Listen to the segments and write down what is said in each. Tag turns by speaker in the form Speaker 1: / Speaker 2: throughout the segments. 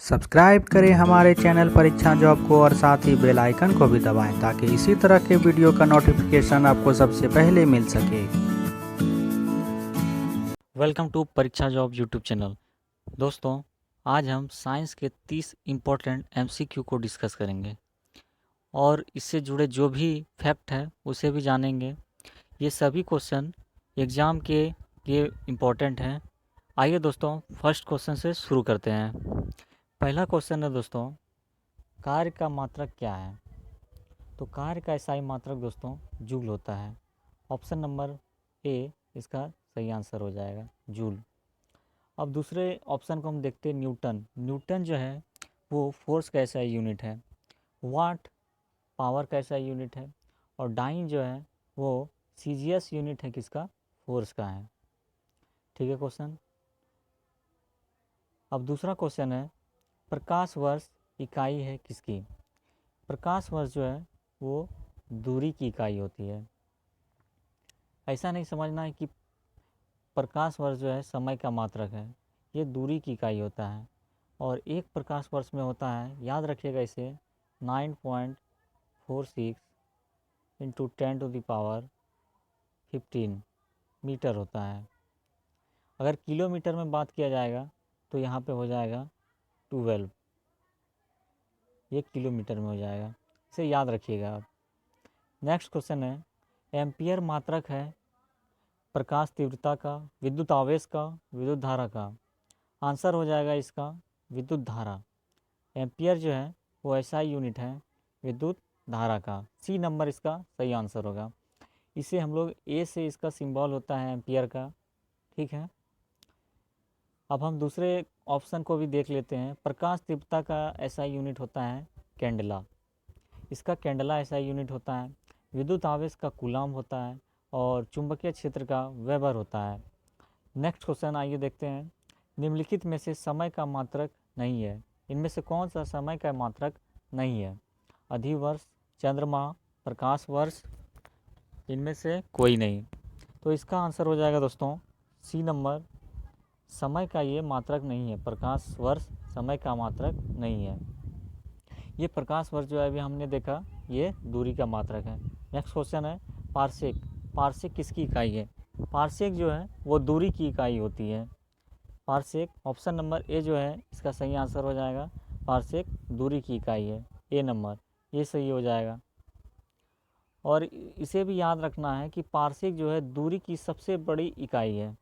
Speaker 1: Subscribe करें हमारे channel परीक्षा जॉब को और साथ ही बेल आइकन को भी दबाएं ताकि इसी तरह के वीडियो का नोटिफिकेशन आपको सबसे पहले मिल सके।
Speaker 2: वेलकम टू परीक्षा जॉब यूट्यूब चैनल। दोस्तों, आज हम साइंस के 30 इम्पोर्टेंट एमसीक्यू को डिस्कस करेंगे और इससे जुड़े जो भी फैक्ट है उसे भी जानेंगे। ये सभी क्वेश्चन एग्ज़ाम के लिए इम्पोर्टेंट हैं। आइए दोस्तों, फर्स्ट क्वेश्चन से शुरू करते हैं। पहला क्वेश्चन है दोस्तों, कार्य का मात्रक क्या है? तो कार्य का SI मात्रक दोस्तों जूल होता है। ऑप्शन नंबर ए इसका सही आंसर हो जाएगा, जूल। अब दूसरे ऑप्शन को हम देखते हैं, न्यूटन। न्यूटन जो है वो फोर्स का SI यूनिट है। वाट पावर का SI यूनिट है। और डाइन जो है वो CGS यूनिट है, किसका? फोर्स का है। ठीक है क्वेश्चन। अब दूसरा क्वेश्चन है, प्रकाश वर्ष इकाई है किसकी? प्रकाश वर्ष जो है वो दूरी की इकाई होती है। ऐसा नहीं समझना है कि प्रकाश वर्ष जो है समय का मात्रक है, ये दूरी की इकाई होता है। और एक प्रकाश वर्ष में होता है, याद रखिएगा इसे, 9.46 इंटू 10⁻15 मीटर होता है। अगर किलोमीटर में बात किया जाएगा तो यहाँ पे हो जाएगा 12, ये किलोमीटर में हो जाएगा। इसे याद रखिएगा आप। नेक्स्ट क्वेश्चन है, एम्पियर मात्रक है प्रकाश तीव्रता का, विद्युत आवेश का, विद्युत धारा का? आंसर हो जाएगा इसका विद्युत धारा। एम्पियर जो है वो ऐसा यूनिट है विद्युत धारा का। सी नंबर इसका सही आंसर होगा। इसे हम लोग ए से, इसका सिंबल होता है एम्पियर का। ठीक है। अब हम दूसरे ऑप्शन को भी देख लेते हैं। प्रकाश तीव्रता का SI यूनिट होता है कैंडला, इसका कैंडला SI यूनिट होता है। विद्युत आवेश का कूलाम होता है और चुंबकीय क्षेत्र का वेबर होता है। नेक्स्ट क्वेश्चन आइए देखते हैं, निम्नलिखित में से समय का मात्रक नहीं है। इनमें से कौन सा समय का मात्रक नहीं है? अधिवर्ष, चंद्रमा, प्रकाश वर्ष, इनमें से कोई नहीं। तो इसका आंसर हो जाएगा दोस्तों सी नंबर, समय का ये मात्रक नहीं है। प्रकाश वर्ष समय का मात्रक नहीं है। ये प्रकाश वर्ष जो है अभी हमने देखा, ये दूरी का मात्रक है। नेक्स्ट क्वेश्चन है, पार्सेक। पार्सेक किसकी इकाई है? पार्सेक जो है वो दूरी की इकाई होती है। पार्सेक, ऑप्शन नंबर ए जो है इसका सही आंसर हो जाएगा। पार्सेक दूरी की इकाई है, ए नंबर, ये सही हो जाएगा। और इसे भी याद रखना है कि पार्सेक जो है दूरी की सबसे बड़ी इकाई है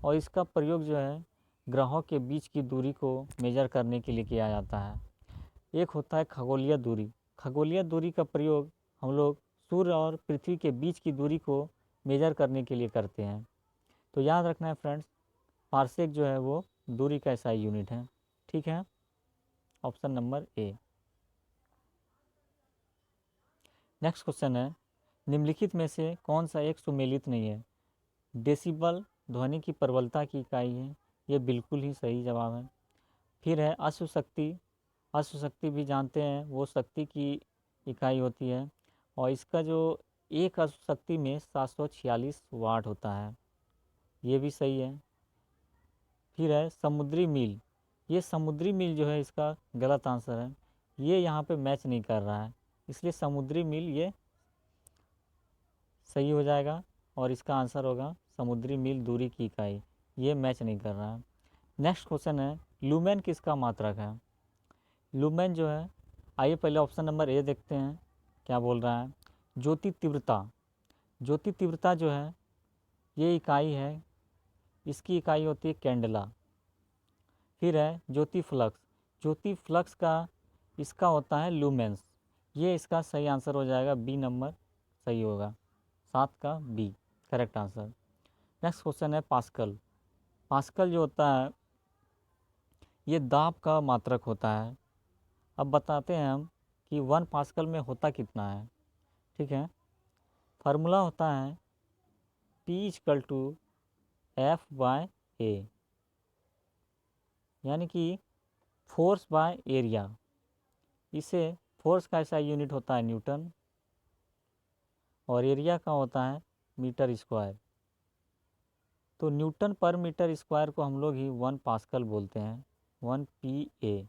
Speaker 2: और इसका प्रयोग जो है ग्रहों के बीच की दूरी को मेजर करने के लिए किया जाता है। एक होता है खगोलीय दूरी। खगोलीय दूरी का प्रयोग हम लोग सूर्य और पृथ्वी के बीच की दूरी को मेजर करने के लिए करते हैं। तो याद रखना है फ्रेंड्स, पार्सेक जो है वो दूरी का SI यूनिट है। ठीक है, option number A. Next question है, निम्नलिखित में से कौन सा एक सुमेलित नहीं है? डेसिबल ध्वनि की प्रबलता की इकाई है, ये बिल्कुल ही सही जवाब है। फिर है अश्वशक्ति। अश्वशक्ति भी जानते हैं वो शक्ति की इकाई होती है और इसका जो एक अश्वशक्ति में 746 वाट होता है, ये भी सही है। फिर है समुद्री मील। ये समुद्री मील जो है इसका गलत आंसर है, ये यहाँ पे मैच नहीं कर रहा है, इसलिए समुद्री मील ये सही हो जाएगा और इसका आंसर होगा समुद्री मील दूरी की इकाई, ये मैच नहीं कर रहा है। नेक्स्ट क्वेश्चन है, लूमेन किसका मात्रक है? लूमेन जो है, आइए पहले ऑप्शन नंबर ए देखते हैं क्या बोल रहा है। ज्योति तीव्रता। ज्योति तीव्रता जो है ये इकाई है, इसकी इकाई होती है कैंडला। फिर है ज्योति फ्लक्स। ज्योति फ्लक्स का इसका होता है लूमेंस, ये इसका सही आंसर हो जाएगा, बी नंबर सही होगा, 7 का B correct answer. Next question है पास्कल। पास्कल जो होता है ये दाब का मात्रक होता है। अब बताते हैं हम कि 1 पास्कल में होता कितना है। ठीक है, फार्मूला होता है P=F/A, यानी कि फोर्स बाय एरिया। इसे फोर्स का ऐसा यूनिट होता है न्यूटन और एरिया का होता है मीटर स्क्वायर। तो न्यूटन पर मीटर स्क्वायर को हम लोग ही 1 पास्कल बोलते हैं, 1 PA।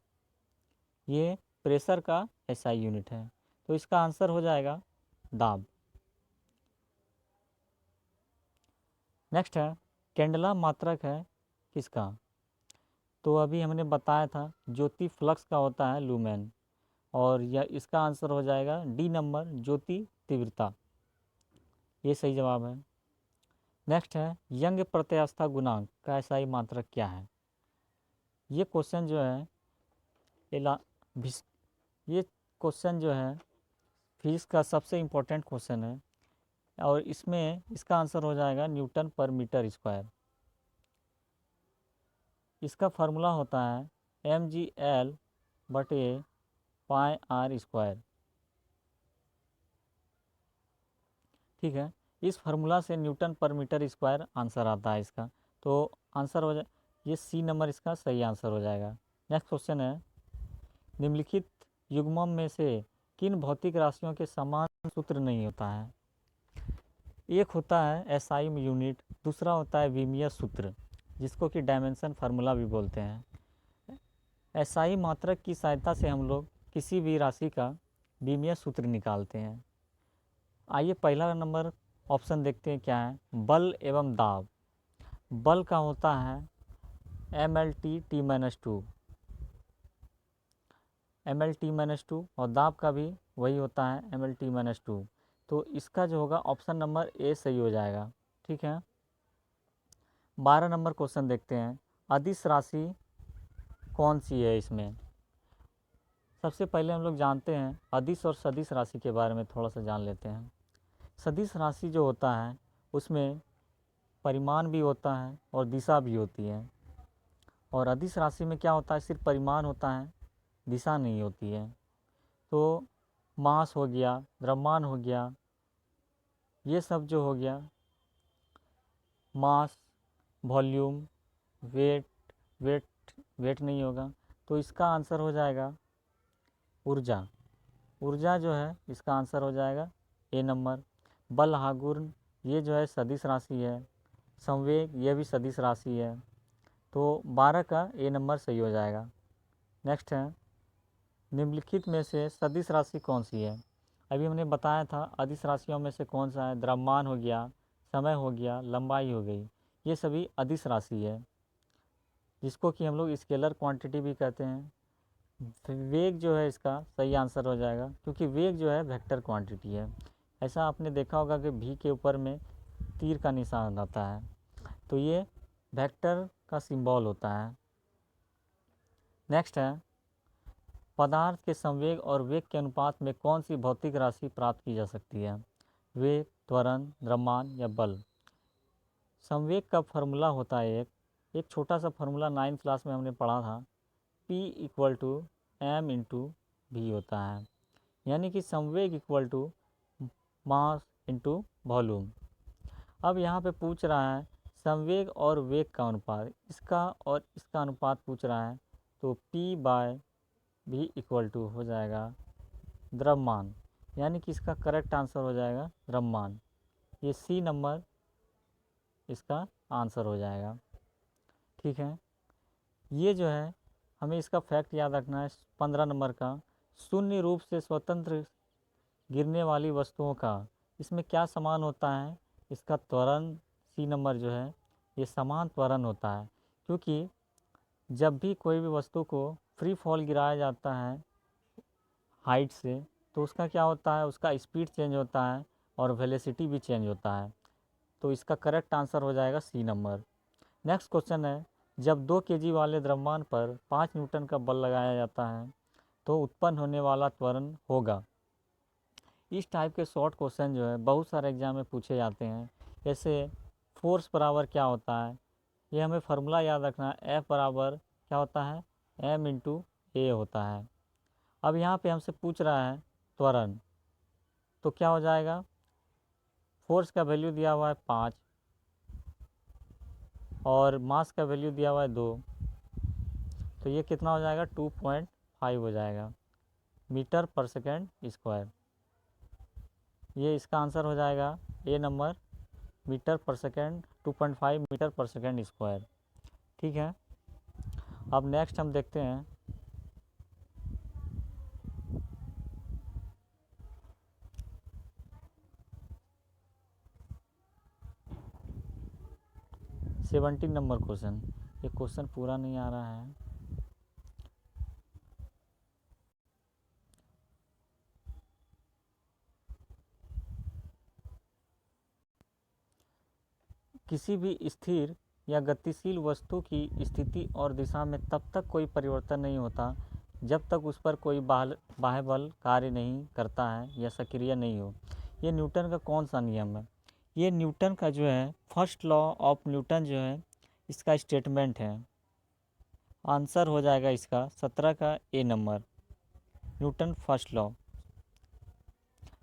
Speaker 2: ये प्रेशर का एसआई यूनिट है। तो इसका आंसर हो जाएगा दाब। नेक्स्ट है कैंडला मात्रक है किसका? तो अभी हमने बताया था ज्योति फ्लक्स का होता है लूमेन, और यह इसका आंसर हो जाएगा डी नंबर ज्योति तीव्रता, ये सही जवाब है। नेक्स्ट है यंग प्रत्यास्था गुणांक का एसआई मात्रक क्या है? ये क्वेश्चन जो है ये क्वेश्चन जो है फिजिक्स का सबसे इम्पोर्टेंट क्वेश्चन है, और इसमें इसका आंसर हो जाएगा न्यूटन पर मीटर स्क्वायर। इसका फार्मूला होता है mgl/πr²। ठीक है, इस फार्मूला से न्यूटन पर मीटर स्क्वायर आंसर आता है इसका। तो आंसर हो जाए ये सी नंबर इसका सही आंसर हो जाएगा। नेक्स्ट क्वेश्चन है निम्नलिखित युग्मों में से किन भौतिक राशियों के समान सूत्र नहीं होता है? एक होता है एसआई यूनिट, दूसरा होता है विमीय सूत्र जिसको कि डायमेंशन फार्मूला भी बोलते हैं। एसआई मात्रक की सहायता से हम लोग किसी भी राशि का विमीय सूत्र निकालते हैं। आइए पहला नंबर ऑप्शन देखते हैं क्या है, बल एवं दाब। बल का होता है mLT/T-2, mL/T-2, और दाब का भी वही होता है mL/T-2। तो इसका जो होगा ऑप्शन नंबर ए सही हो जाएगा। ठीक है, 12 नंबर क्वेश्चन देखते हैं, अदिश राशि कौन सी है? इसमें सबसे पहले हम लोग जानते हैं अदिश और सदिश राशि के बारे में थोड़ा सा जान लेते हैं। सदिश राशि जो होता है उसमें परिमाण भी होता है और दिशा भी होती है, और अदिश राशि में क्या होता है, सिर्फ परिमाण होता है, दिशा नहीं होती है। तो मास हो गया, द्रव्यमान हो गया, ये सब जो हो गया, मास, वॉल्यूम, वेट, वेट वेट नहीं होगा, तो इसका आंसर हो जाएगा ऊर्जा। ऊर्जा जो है इसका आंसर हो जाएगा ए नंबर। बल आघूर्ण ये जो है सदिश राशि है, संवेग ये भी सदिश राशि है, तो 12 का ए नंबर सही हो जाएगा। नेक्स्ट है निम्नलिखित में से सदिश राशि कौन सी है? अभी हमने बताया था अदिश राशियों में से कौन सा है, द्रव्यमान हो गया, समय हो गया, लंबाई हो गई, ये सभी अदिश राशि है जिसको कि हम लोग स्केलर क्वांटिटी भी कहते हैं। वेग जो है इसका सही आंसर हो जाएगा, क्योंकि वेग जो है वेक्टर क्वांटिटी है। ऐसा आपने देखा होगा कि भी के ऊपर में तीर का निशान आता है, तो ये वेक्टर का सिंबल होता है। नेक्स्ट है पदार्थ के संवेग और वेग के अनुपात में कौन सी भौतिक राशि प्राप्त की जा सकती है? वेग, त्वरण, द्रव्यमान या बल? संवेग का फॉर्मूला होता है एक छोटा सा फॉर्मूला 9th क्लास में हमने पढ़ा था, P = m/v होता है, यानी कि संवेग = मास इंटू वॉल्यूम। अब यहाँ पे पूछ रहा है संवेग और वेग का अनुपात, इसका और इसका अनुपात पूछ रहा है, तो P/v = हो जाएगा द्रव्यमान, यानी कि इसका करेक्ट आंसर हो जाएगा द्रव्यमान। ये सी नंबर इसका आंसर हो जाएगा। ठीक है, ये जो है हमें इसका फैक्ट याद रखना है 15 नंबर का, शून्य रूप से स्वतंत्र गिरने वाली वस्तुओं का इसमें क्या समान होता है? इसका त्वरण सी नंबर जो है ये समान त्वरण होता है, क्योंकि जब भी कोई भी वस्तु को फ्री फॉल गिराया जाता है हाइट से, तो उसका क्या होता है, उसका स्पीड चेंज होता है और वेलोसिटी भी चेंज होता है। तो इसका करेक्ट आंसर हो जाएगा सी नंबर। नेक्स्ट क्वेश्चन है जब 2 kg वाले द्रव्यमान पर 5 न्यूटन का बल लगाया जाता है तो उत्पन्न होने वाला त्वरण होगा। इस टाइप के शॉर्ट क्वेश्चन जो है बहुत सारे एग्जाम में पूछे जाते हैं। जैसे फोर्स बराबर क्या होता है, ये हमें फार्मूला याद रखना है, F बराबर क्या होता है, m/a होता है। अब यहाँ पे हमसे पूछ रहा है त्वरण, तो क्या हो जाएगा, फोर्स का वैल्यू दिया हुआ है 5 और मास का वैल्यू दिया हुआ है 2, तो ये कितना हो जाएगा 2.5 हो जाएगा मीटर पर सेकेंड स्क्वायर। ये इसका आंसर हो जाएगा ए नंबर, मीटर पर सेकेंड 2.5 मीटर पर सेकेंड स्क्वायर। ठीक है, अब नेक्स्ट हम देखते हैं 17 नंबर क्वेश्चन, ये क्वेश्चन पूरा नहीं आ रहा है। किसी भी स्थिर या गतिशील वस्तु की स्थिति और दिशा में तब तक कोई परिवर्तन नहीं होता जब तक उस पर कोई बाह्य बल कार्य नहीं करता है या सक्रिय नहीं हो। ये न्यूटन का कौन सा नियम है? ये न्यूटन का जो है फर्स्ट लॉ ऑफ न्यूटन जो है इसका स्टेटमेंट है। आंसर हो जाएगा इसका 17 का ए नंबर, न्यूटन फर्स्ट लॉ।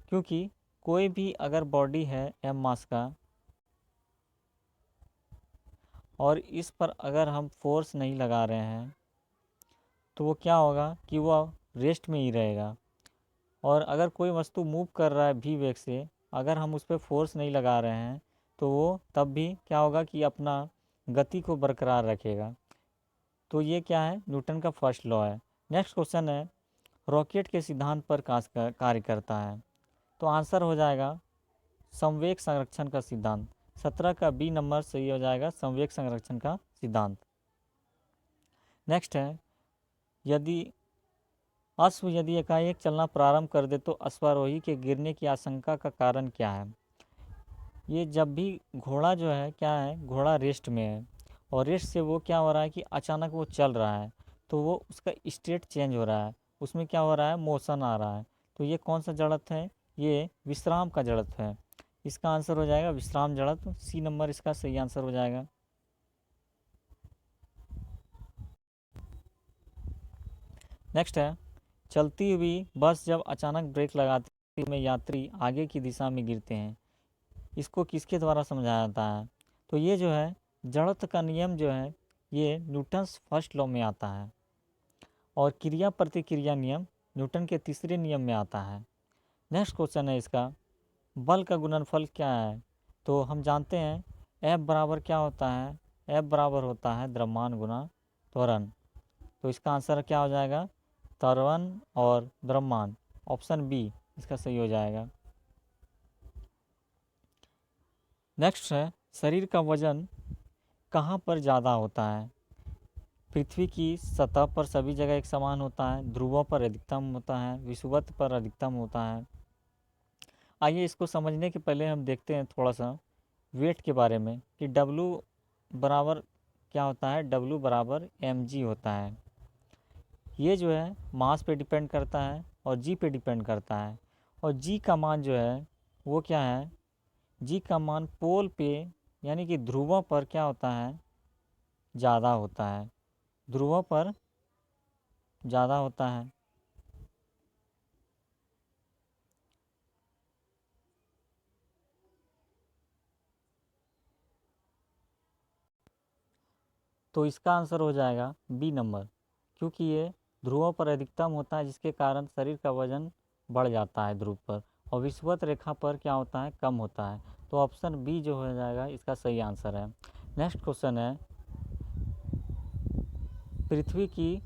Speaker 2: क्योंकि कोई भी अगर बॉडी है एम मास का और इस पर अगर हम फोर्स नहीं लगा रहे हैं तो वो क्या होगा कि वह रेस्ट में ही रहेगा। और अगर कोई वस्तु मूव कर रहा है भी वेग से, अगर हम उस पर फोर्स नहीं लगा रहे हैं तो वो तब भी क्या होगा कि अपना गति को बरकरार रखेगा। तो ये क्या है? न्यूटन का फर्स्ट लॉ है। नेक्स्ट क्वेश्चन है, रॉकेट के सिद्धांत पर कार्य करता है। तो आंसर हो जाएगा संवेग संरक्षण का सिद्धांत। 17 का बी नंबर सही हो जाएगा, संवेग संरक्षण का सिद्धांत। नेक्स्ट है, यदि एकाएक चलना प्रारंभ कर दे तो अश्वारोही के गिरने की आशंका का कारण क्या है? ये जब भी घोड़ा जो है क्या है, घोड़ा रेस्ट में है और रेस्ट से वो क्या हो रहा है कि अचानक वो चल रहा है तो वो उसका स्टेट चेंज हो रहा है, उसमें क्या हो रहा है, मोशन आ रहा है। तो ये कौन सा जड़त्व है? ये विश्राम का जड़त्व है। इसका आंसर हो जाएगा विश्राम जड़त्व, सी नंबर इसका सही आंसर हो जाएगा। नेक्स्ट है, चलती हुई बस जब अचानक ब्रेक लगाती है में यात्री आगे की दिशा में गिरते हैं, इसको किसके द्वारा समझाया जाता है? तो ये जो है जड़त्व का नियम जो है ये न्यूटन्स फर्स्ट लॉ में आता है और क्रिया प्रतिक्रिया नियम न्यूटन के तीसरे नियम में आता है। नेक्स्ट क्वेश्चन है इसका, बल का गुणनफल क्या है? तो हम जानते हैं F बराबर क्या होता है? F बराबर होता है द्रव्यमान गुना त्वरण। तो इसका आंसर क्या हो जाएगा? त्वरण और द्रव्यमान, ऑप्शन बी इसका सही हो जाएगा। नेक्स्ट है, शरीर का वजन कहाँ पर ज़्यादा होता है? पृथ्वी की सतह पर सभी जगह एक समान होता है, ध्रुवों पर अधिकतम होता है, विषुवत पर अधिकतम होता है। आइए इसको समझने के पहले हम देखते हैं थोड़ा सा वेट के बारे में कि W बराबर क्या होता है? W बराबर mg होता है। ये जो है मास पे डिपेंड करता है और g पे डिपेंड करता है। और g का मान जो है वो क्या है? g का मान पोल पे यानी कि ध्रुवों पर क्या होता है? ज़्यादा होता है, ध्रुवों पर ज़्यादा होता है। तो इसका आंसर हो जाएगा बी नंबर, क्योंकि ये ध्रुवों पर अधिकतम होता है जिसके कारण शरीर का वजन बढ़ जाता है ध्रुव पर, और विषुवत रेखा पर क्या होता है? कम होता है। तो ऑप्शन बी जो हो जाएगा इसका सही आंसर है। नेक्स्ट क्वेश्चन है, पृथ्वी की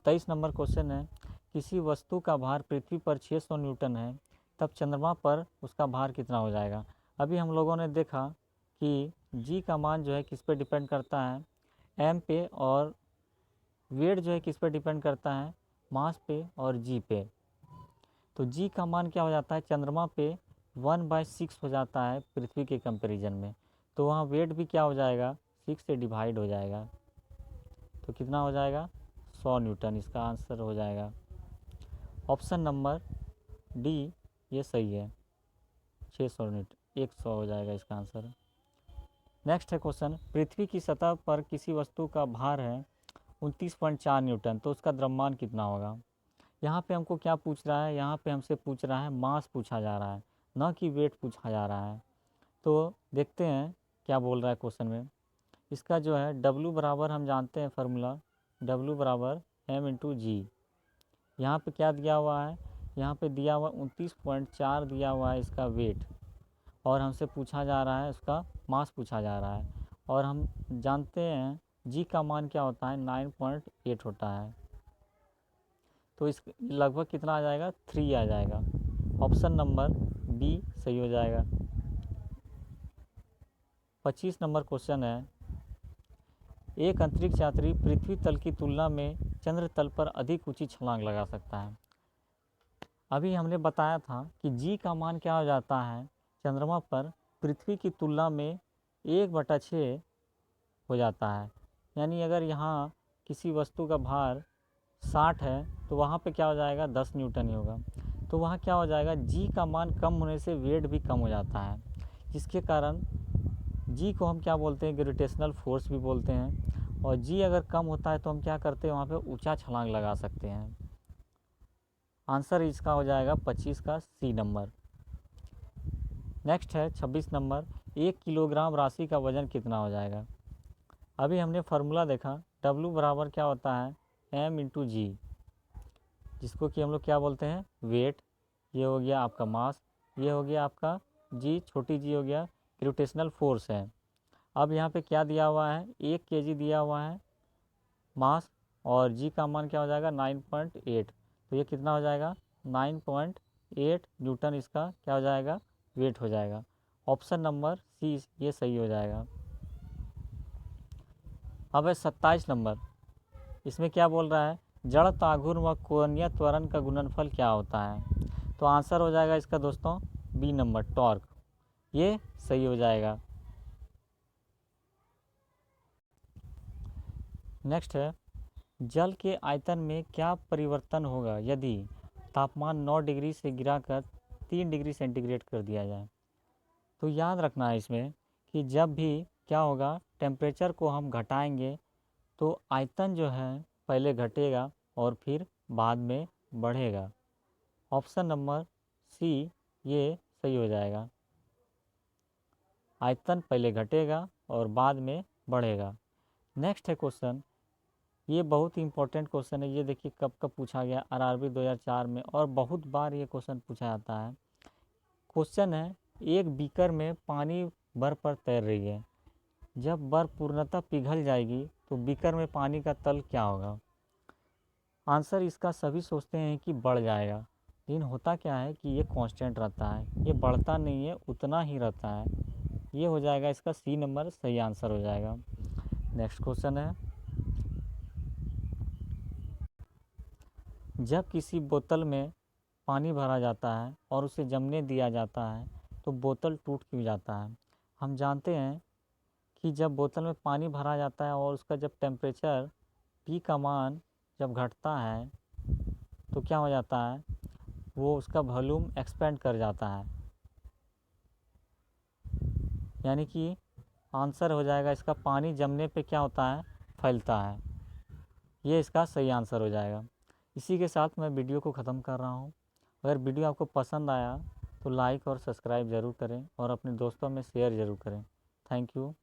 Speaker 2: 23 नंबर क्वेश्चन है, किसी वस्तु का भार पृथ्वी पर 600 न्यूटन है तब चंद्रमा पर उसका भार कितना हो जाएगा? अभी हम लोगों ने देखा कि जी का मान जो है किस पे डिपेंड करता है? एम पे, और वेट जो है किस पे डिपेंड करता है? मास पे और जी पे। तो जी का मान क्या हो जाता है? चंद्रमा पे 1/6 हो जाता है पृथ्वी के कंपैरिजन में, तो वहाँ वेट भी क्या हो जाएगा? 6 से डिवाइड हो जाएगा। तो कितना हो जाएगा? 100 न्यूटन इसका आंसर हो जाएगा। ऑप्शन नंबर डी ये सही है, 600 न्यूटन, 100 हो जाएगा इसका आंसर। नेक्स्ट है क्वेश्चन, पृथ्वी की सतह पर किसी वस्तु का भार है 29.4 न्यूटन, तो उसका द्रव्यमान कितना होगा? यहाँ पे हमको क्या पूछ रहा है? यहाँ पे हमसे पूछ रहा है मास पूछा जा रहा है, न कि वेट पूछा जा रहा है। तो देखते हैं क्या बोल रहा है क्वेश्चन में। इसका जो है W बराबर हम जानते हैं फार्मूला, W बराबर m/g। यहाँ पे क्या दिया हुआ है? यहाँ पे दिया हुआ 29.4 दिया हुआ है इसका वेट, और हमसे पूछा जा रहा है उसका मास पूछा जा रहा है, और हम जानते हैं जी का मान क्या होता है? 9.8 होता है। तो इस लगभग कितना आ जाएगा? 3 आ जाएगा। ऑप्शन नंबर बी सही हो जाएगा। 25 नंबर क्वेश्चन है, एक अंतरिक्ष यात्री पृथ्वी तल की तुलना में चंद्र तल पर अधिक ऊंची छलांग लगा सकता है। अभी हमने बताया था कि जी का मान क्या हो जाता है चंद्रमा पर पृथ्वी की तुलना में 1/6 हो जाता है। यानी अगर यहाँ किसी वस्तु का भार 60 है तो वहाँ पे क्या हो जाएगा 10 न्यूटन ही होगा। तो वहाँ क्या हो जाएगा, जी का मान कम होने से वेट भी कम हो जाता है, जिसके कारण जी को हम क्या बोलते हैं, ग्रेविटेशनल फोर्स भी बोलते हैं। और जी अगर कम होता है तो हम क्या करते हैं, वहाँ पे ऊंचा छलांग लगा सकते हैं। आंसर इसका हो जाएगा 25 का सी नंबर। नेक्स्ट है 26 नंबर, 1 किलोग्राम राशि का वजन कितना हो जाएगा। अभी हमने फार्मूला देखा, W बराबर क्या होता है m/g, जिसको कि हम लोग क्या बोलते हैं वेट। ये हो गया आपका मास, ये हो गया आपका जी, छोटी जी हो गया ग्रेविटेशनल फोर्स है। अब यहाँ पे क्या दिया हुआ है, 1 kg दिया हुआ है मास, और जी का मान क्या हो जाएगा 9.8, तो ये कितना हो जाएगा 9.8 न्यूटन, इसका क्या हो जाएगा वेट हो जाएगा। ऑप्शन नंबर सी ये सही हो जाएगा। अब है 27 नंबर, इसमें क्या बोल रहा है, जड़ ताघूर्ण व कोणीय त्वरण का गुणनफल क्या होता है। तो आंसर हो जाएगा इसका दोस्तों बी नंबर टॉर्क, ये सही हो जाएगा। नेक्स्ट है, जल के आयतन में क्या परिवर्तन होगा यदि तापमान 9 डिग्री से गिराकर 3 डिग्री सेंटीग्रेड कर दिया जाए। तो याद रखना है इसमें कि जब भी क्या होगा, टेम्परेचर को हम घटाएंगे तो आयतन जो है पहले घटेगा और फिर बाद में बढ़ेगा। ऑप्शन नंबर सी ये सही हो जाएगा, आयतन पहले घटेगा और बाद में बढ़ेगा। नेक्स्ट है क्वेश्चन, ये बहुत ही इंपॉर्टेंट क्वेश्चन है। ये देखिए कब कब पूछा गया, आरआरबी 2004 में, और बहुत बार ये क्वेश्चन पूछा जाता है। क्वेश्चन है, एक बीकर में पानी बर्फ पर तैर रही है, जब बर्फ पूर्णतः पिघल जाएगी तो बीकर में पानी का तल क्या होगा। आंसर इसका सभी सोचते हैं कि बढ़ जाएगा, लेकिन होता क्या है कि ये कांस्टेंट रहता है, ये बढ़ता नहीं है, उतना ही रहता है। ये हो जाएगा इसका सी नंबर सही आंसर हो जाएगा। नेक्स्ट क्वेश्चन है, जब किसी बोतल में पानी भरा जाता है और उसे जमने दिया जाता है तो बोतल टूट क्यों जाता है। हम जानते हैं कि जब बोतल में पानी भरा जाता है और उसका जब टेम्परेचर पी का मान जब घटता है तो क्या हो जाता है, वो उसका वॉल्यूम एक्सपेंड कर जाता है। यानी कि आंसर हो जाएगा इसका पानी जमने पे क्या होता है, फैलता है। ये इसका सही आंसर हो जाएगा। इसी के साथ मैं वीडियो को ख़त्म कर रहा हूँ। अगर वीडियो आपको पसंद आया तो लाइक और सब्सक्राइब ज़रूर करें और अपने दोस्तों में शेयर ज़रूर करें। Thank you.